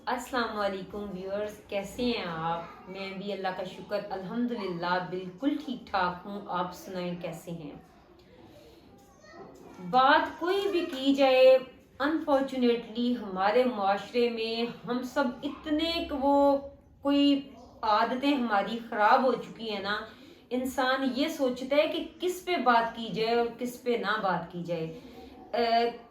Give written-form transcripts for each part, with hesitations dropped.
अस्सलाम वालेकुम व्यूअर्स, कैसे हैं आप। मैं भी अल्लाह का शुक्र अल्हम्दुलिल्लाह बिल्कुल ठीक ठाक हूँ। आप सुनाएं कैसे हैं। बात कोई भी की जाए, अनफॉर्चुनेटली हमारे माशरे में हम सब इतने वो कोई आदतें हमारी ख़राब हो चुकी है ना। इंसान ये सोचता है कि किस पे बात की जाए और किस पे ना बात की जाए।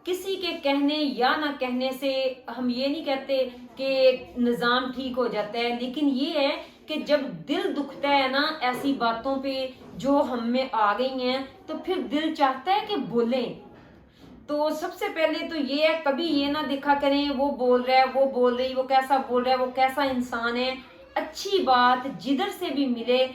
किसी के कहने या ना कहने से हम ये नहीं कहते कि निज़ाम ठीक हो जाता है, लेकिन ये है कि जब दिल दुखता है ना ऐसी बातों पे जो हम में आ गई हैं, तो फिर दिल चाहता है कि बोलें। तो सबसे पहले तो ये है, कभी ये ना देखा करें वो बोल रहा है, वो बोल रही, वो कैसा बोल रहा है, वो कैसा इंसान है। अच्छी बात जिधर से भी मिले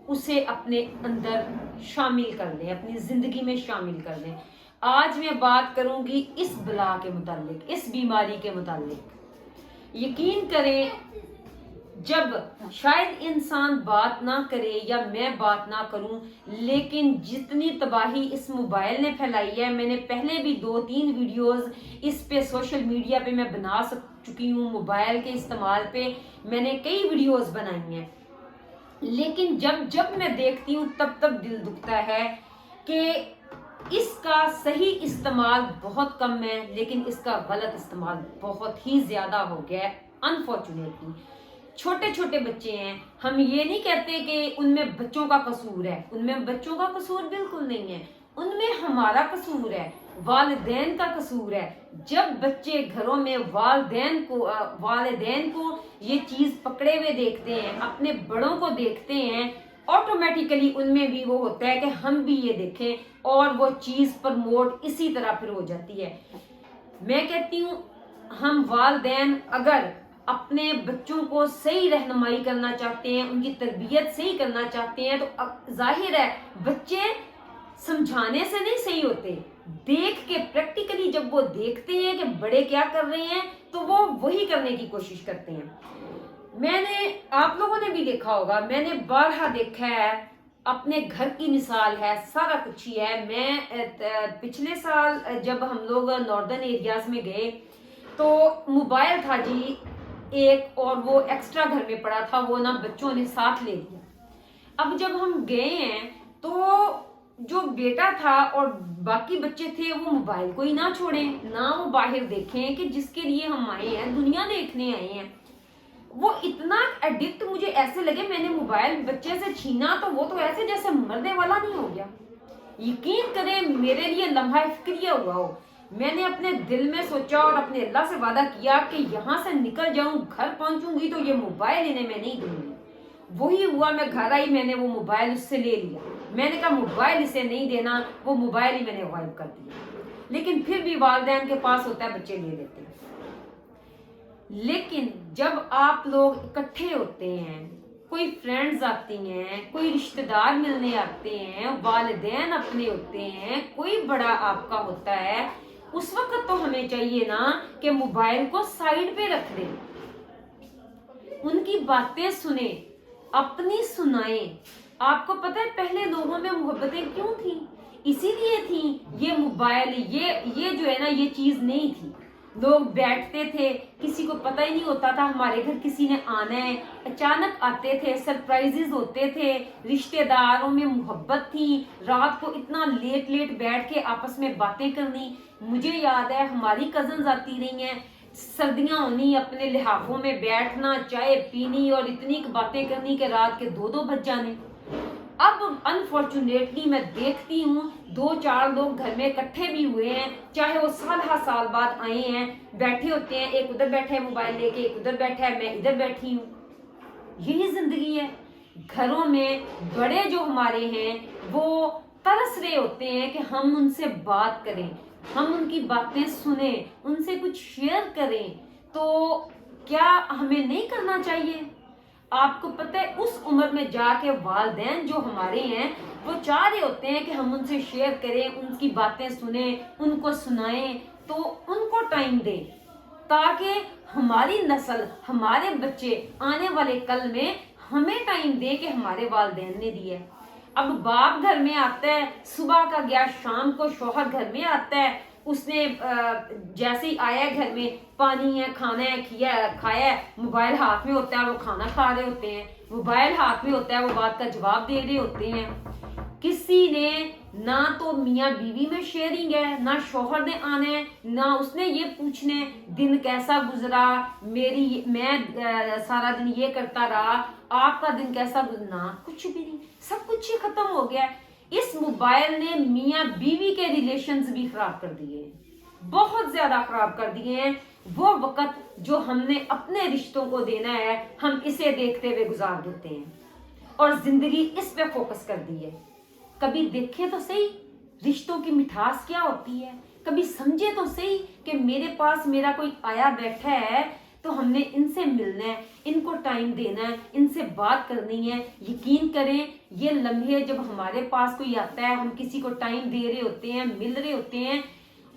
उसे अपने अंदर शामिल कर लें, अपनी जिंदगी में शामिल कर लें। आज मैं बात करूंगी इस बला के मुतालिक, इस बीमारी के मुतालिक। यकीन करें, जब शायद इंसान बात ना करे या मैं बात ना करूं, लेकिन जितनी तबाही इस मोबाइल ने फैलाई है, मैंने पहले भी 2-3 वीडियोस इस पे सोशल मीडिया पे मैं बना चुकी हूँ। मोबाइल के इस्तेमाल पे मैंने कई वीडियोस बनाई हैं, लेकिन जब जब मैं देखती हूँ तब तब दिल दुखता है कि इसका सही इस्तेमाल बहुत कम है, लेकिन इसका गलत इस्तेमाल बहुत ही ज्यादा हो गया है। अनफॉर्चुनेटली छोटे छोटे बच्चे हैं, हम ये नहीं कहते कि उनमें बच्चों का कसूर है, उनमें बच्चों का कसूर बिल्कुल नहीं है, उनमें हमारा कसूर है, वालिदैन का कसूर है। जब बच्चे घरों में वालिदैन को ये चीज पकड़े हुए देखते हैं, अपने बड़ों को देखते हैं, ऑटोमेटिकली उनमें भी वो होता है कि हम भी ये देखें, और वो चीज प्रमोट इसी तरह फिर हो जाती है। मैं कहती हूँ, हम वालिदैन अगर अपने बच्चों को सही रहनुमाई करना चाहते हैं, उनकी तरबियत सही करना चाहते हैं, तो जाहिर है बच्चे समझाने से नहीं सही होते, देख के प्रैक्टिकली जब वो देखते हैं कि बड़े क्या कर रहे हैं, तो वो वही करने की कोशिश करते हैं। आप लोगों ने भी देखा होगा, मैंने बारहा देखा है, अपने घर की मिसाल है, सारा कुछ ही है। मैं पिछले साल जब हम लोग नॉर्दर्न एरियाज में गए, तो मोबाइल था जी एक, और वो एक्स्ट्रा घर में पड़ा था, वो ना बच्चों ने साथ ले लिया। अब जब हम गए हैं, तो जो बेटा था और बाकी बच्चे थे, वो मोबाइल को ही ना छोड़ें, ना वो बाहर देखें कि जिसके लिए हम आए हैं, दुनिया देखने आए हैं। वो इतना एडिक्ट मुझे ऐसे लगे, मैंने मोबाइल बच्चे से छीना तो वो तो ऐसे जैसे मरने वाला नहीं हो गया। यकीन करें, मेरे लिए लम्हा फिक्रिया हुआ हो। मैंने अपने दिल में सोचा और अपने अल्लाह से वादा किया कि यहाँ से निकल जाऊं, घर पहुंचूंगी तो ये मोबाइल इन्हें मैं नहीं दूंगी। वही हुआ, मैं घर आई, मैंने वो मोबाइल उससे ले लिया। मैंने कहा मोबाइल इसे नहीं देना, वो मोबाइल ही मैंने गायब कर दिया। लेकिन फिर भी वालिदैन के पास होता है, बच्चे ले लेते हैं। लेकिन जब आप लोग इकट्ठे होते हैं, कोई फ्रेंड्स आती हैं, कोई रिश्तेदार मिलने आते हैं, वालिदैन अपने होते हैं, कोई बड़ा आपका होता है, उस वक्त तो हमें चाहिए ना कि मोबाइल को साइड पे रख दें, उनकी बातें सुने, अपनी सुनाएं। आपको पता है पहले लोगों में मोहब्बतें क्यों थी? इसीलिए थी, ये मोबाइल ये जो है ना, ये चीज नहीं थी। लोग बैठते थे, किसी को पता ही नहीं होता था हमारे घर किसी ने आना है, अचानक आते थे, सरप्राइजेस होते थे, रिश्तेदारों में मोहब्बत थी, रात को इतना लेट लेट बैठ के आपस में बातें करनी। मुझे याद है हमारी कजन्स आती रही हैं, सर्दियां होनी, अपने लिहाफों में बैठना, चाय पीनी और इतनी बातें करनी कि रात के 2-2 बज जाने। अब अनफॉर्चुनेटली मैं देखती हूँ 2-4 लोग घर में इकट्ठे भी हुए हैं, चाहे वो साल बाद आए हैं, बैठे होते हैं, एक उधर बैठा है मोबाइल लेके, एक उधर बैठा है, मैं इधर बैठी हूँ। यही जिंदगी है। घरों में बड़े जो हमारे हैं, वो तरस रहे होते हैं कि हम उनसे बात करें, हम उनकी बातें सुने, उनसे कुछ शेयर करें। तो क्या हमें नहीं करना चाहिए? आपको पता है उस उम्र में जाके वालिदैन जो हमारे हैं, वो चाह रहे होते हैं कि हम उनसे शेयर करें, उनकी बातें सुने, उनको सुनाएं, तो उनको टाइम दें, ताकि हमारी नस्ल, हमारे बच्चे आने वाले कल में हमें टाइम दे कि हमारे वालिदैन ने दिया है। अब बाप घर में आता है, सुबह का गया, शाम को शौहर घर में आता है, اس نے جیسے ہی آیا ہے گھر میں، پانی ہے، کھانا ہے، کھایا ہے، موبائل ہاتھ میں ہوتا ہے، وہ کھانا کھا رہے ہوتے ہیں، موبائل ہاتھ میں ہوتا ہے، وہ بات کا جواب دے رہے ہوتے ہیں۔ کسی نے نہ تو میاں بیوی میں شیئرنگ ہے، نہ شوہر نے آنا ہے، نہ اس نے یہ پوچھنا ہے دن کیسا گزرا، میں سارا دن یہ کرتا رہا، آپ کا دن کیسا گزرنا، کچھ بھی نہیں، سب کچھ ہی ختم ہو گیا۔ اس موبائل نے میاں بیوی کے ریلیشنز بھی خراب کر دیے ہیں، بہت زیادہ خراب کر دیے ہیں۔ وہ وقت جو ہم نے اپنے رشتوں کو دینا ہے، ہم اسے دیکھتے ہوئے گزار دیتے ہیں اور زندگی اس پہ فوکس کر دی ہے۔ کبھی دیکھیں تو صحیح رشتوں کی مٹھاس کیا ہوتی ہے، کبھی سمجھے تو صحیح کہ میرے پاس میرا کوئی آیا بیٹھا ہے تو ہم نے ان سے ملنا ہے، ان کو ٹائم دینا ہے، ان سے بات کرنی ہے۔ یقین کریں یہ لمحے جب ہمارے پاس کوئی آتا ہے، ہم کسی کو ٹائم دے رہے ہوتے ہیں، مل رہے ہوتے ہیں،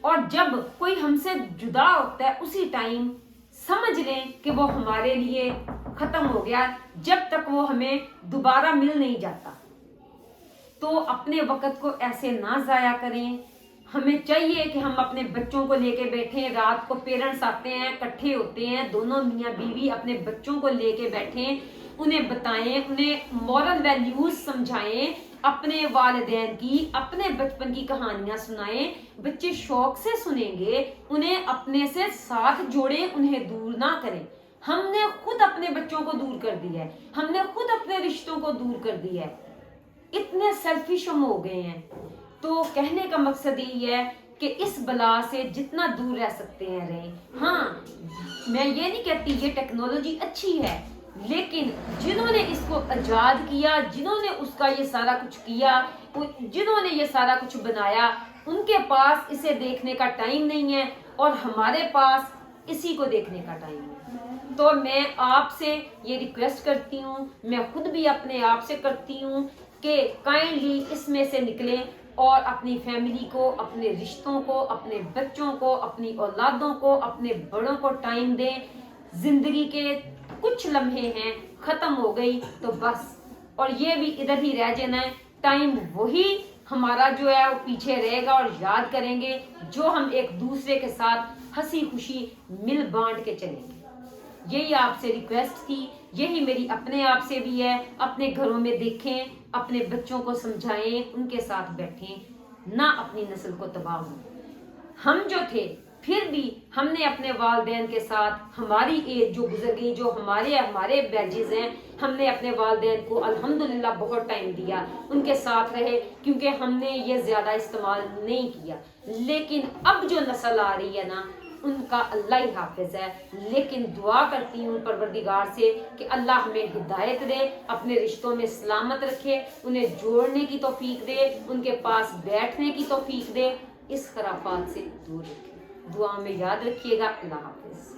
اور جب کوئی ہم سے جدا ہوتا ہے اسی ٹائم سمجھ لیں کہ وہ ہمارے لیے ختم ہو گیا، جب تک وہ ہمیں دوبارہ مل نہیں جاتا۔ تو اپنے وقت کو ایسے نہ ضائع کریں۔ ہمیں چاہیے کہ ہم اپنے بچوں کو لے کے بیٹھیں، رات کو پیرنٹس آتے ہیں، اکٹھے ہوتے ہیں، دونوں میاں بیوی اپنے بچوں کو لے کے بیٹھیں، انہیں بتائیں، انہیں مورل ویلیوز سمجھائیں، اپنے والدین کی، اپنے بچپن کی کہانیاں سنائیں۔ بچے شوق سے سنیں گے، انہیں اپنے سے ساتھ جوڑیں، انہیں دور نہ کریں۔ ہم نے خود اپنے بچوں کو دور کر دیا ہے، ہم نے خود اپنے رشتوں کو دور کر دیا ہے، اتنے سیلفش ہم ہو گئے ہیں۔ تو کہنے کا مقصد یہی ہے کہ اس بلا سے جتنا دور رہ سکتے ہیں رہیں۔ ہاں میں یہ نہیں کہتی یہ ٹیکنالوجی اچھی ہے، لیکن جنہوں نے اس کو ایجاد کیا، جنہوں نے اس کا یہ سارا کچھ کیا، جنہوں نے یہ سارا کچھ بنایا، ان کے پاس اسے دیکھنے کا ٹائم نہیں ہے اور ہمارے پاس اسی کو دیکھنے کا ٹائم ہے۔ تو میں آپ سے یہ ریکویسٹ کرتی ہوں، میں خود بھی اپنے آپ سے کرتی ہوں کہ کائنڈلی اس میں سے نکلیں اور اپنی فیملی کو، اپنے رشتوں کو، اپنے بچوں کو، اپنی اولادوں کو، اپنے بڑوں کو ٹائم دیں۔ زندگی کے کچھ لمحے ہیں، ختم ہو گئی تو بس، اور یہ بھی ادھر ہی رہ جانا ہے۔ ٹائم وہی ہمارا جو ہے وہ پیچھے رہے گا اور یاد کریں گے جو ہم ایک دوسرے کے ساتھ ہنسی خوشی مل بانٹ کے چلیں گے۔ یہی آپ سے ریکویسٹ تھی، یہی میری اپنے آپ سے بھی ہے۔ اپنے گھروں میں دیکھیں، اپنے بچوں کو سمجھائیں، ان کے ساتھ بیٹھیں، نہ اپنی نسل کو تباہ ہوں۔ ہم جو تھے پھر بھی ہم نے اپنے والدین کے ساتھ، ہماری ایج جو گزر گئی، جو ہمارے بیجز ہیں، ہم نے اپنے والدین کو الحمدللہ بہت ٹائم دیا، ان کے ساتھ رہے، کیونکہ ہم نے یہ زیادہ استعمال نہیں کیا۔ لیکن اب جو نسل آ رہی ہے نا، ان کا اللہ ہی حافظ ہے۔ لیکن دعا کرتی ہوں پروردگار سے کہ اللہ ہمیں ہدایت دے، اپنے رشتوں میں سلامت رکھے، انہیں جوڑنے کی توفیق دے، ان کے پاس بیٹھنے کی توفیق دے، اس خرافات سے دور رکھے۔ دعا میں یاد رکھیے گا۔ اللہ حافظ۔